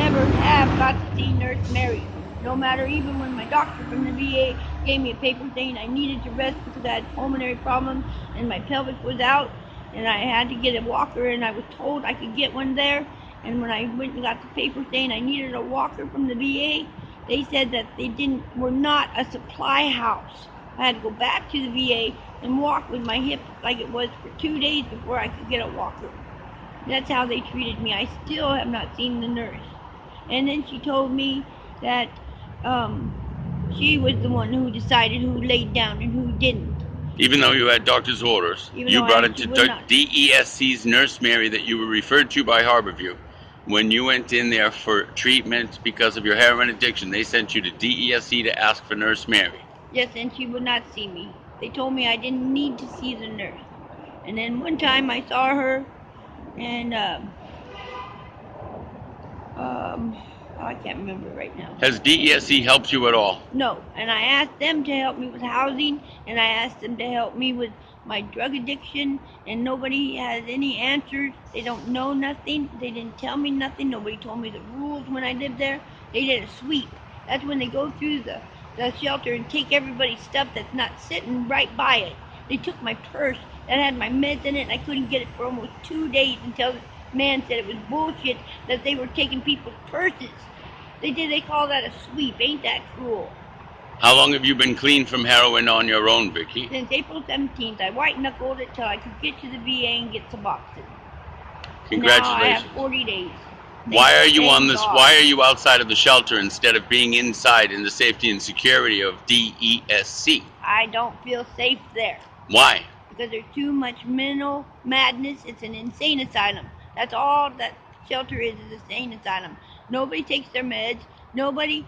never have got to see Nurse Mary. No matter, even when my doctor from the VA gave me a paper saying I needed to rest because I had pulmonary problems and my pelvis was out and I had to get a walker, and I was told I could get one there. And when I went and got the paper saying I needed a walker from the VA, they said that were not a supply house. I had to go back to the VA and walk with my hip like it was for 2 days before I could get a walker. That's how they treated me. I still have not seen the nurse. And then she told me that she was the one who decided who laid down and who didn't. Even though you had doctor's orders, you brought it to DESC's Nurse Mary that you were referred to by Harborview. When you went in there for treatment because of your heroin addiction, they sent you to DESC to ask for Nurse Mary. Yes, and she would not see me. They told me I didn't need to see the nurse. And then one time I saw her, and I can't remember right now. Has DESC helped you at all? No, and I asked them to help me with housing, and I asked them to help me with my drug addiction, and nobody has any answers. They don't know nothing. They didn't tell me nothing. Nobody told me the rules when I lived there. They did a sweep. That's when they go through the shelter and take everybody's stuff that's not sitting right by it. They took my purse that had my meds in it, and I couldn't get it for almost 2 days until the man said it was bullshit that they were taking people's purses. They call that a sweep. Ain't that cruel? How long have you been clean from heroin on your own, Vicki? Since April 17th. I white-knuckled it till I could get to the VA and get Suboxone. Congratulations. Now I have 40 days. Why are you on this? Why are you outside of the shelter instead of being inside in the safety and security of DESC? I don't feel safe there. Why? Because there's too much mental madness. It's an insane asylum. That's all that shelter is an insane asylum. Nobody takes their meds. Nobody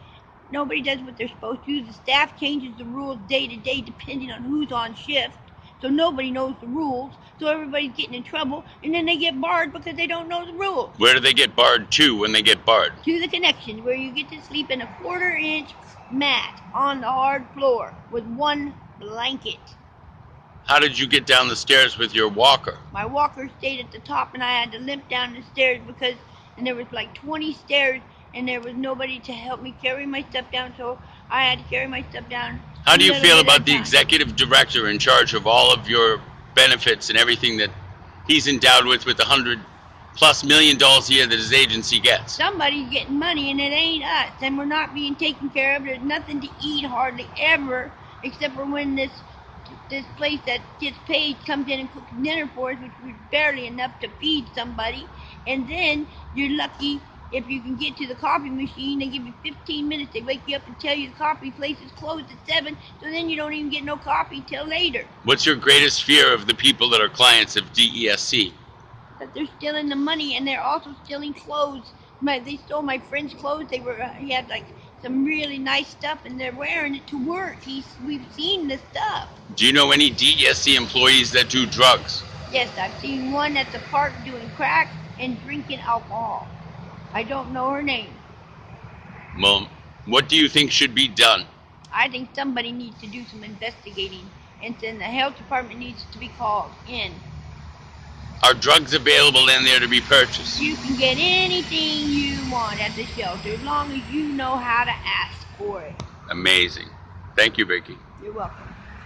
does what they're supposed to. The staff changes the rules day to day depending on who's on shift. So nobody knows the rules. So everybody's getting in trouble, and then they get barred because they don't know the rules. Where do they get barred to when they get barred? To the connection, where you get to sleep in a 1/4-inch mat on the hard floor with one blanket. How did you get down the stairs with your walker? My walker stayed at the top, and I had to limp down the stairs and there was like 20 stairs, and there was nobody to help me carry my stuff down, so I had to carry my stuff down. How do you feel about the executive director in charge of all of your benefits and everything that he's endowed with $100+ million a year that his agency gets? Somebody's getting money, and it ain't us, and we're not being taken care of. There's nothing to eat hardly ever, except for when this place that gets paid comes in and cooks dinner for us, which was barely enough to feed somebody. And then you're lucky if you can get to the coffee machine. They give you 15 minutes. They wake you up and tell you the coffee place is closed at 7, so then you don't even get no coffee till later. What's your greatest fear of the people that are clients of DESC? That they're stealing the money, and they're also stealing clothes. They stole my friend's clothes. He had like some really nice stuff, and they're wearing it to work. We've seen this stuff. Do you know any DESC employees that do drugs? Yes, I've seen one at the park doing crack and drinking alcohol. I don't know her name. Well, what do you think should be done? I think somebody needs to do some investigating, and then the health department needs to be called in. Are drugs available in there to be purchased? You can get anything you want at the shelter as long as you know how to ask for it. Amazing. Thank you, Vicki. You're welcome.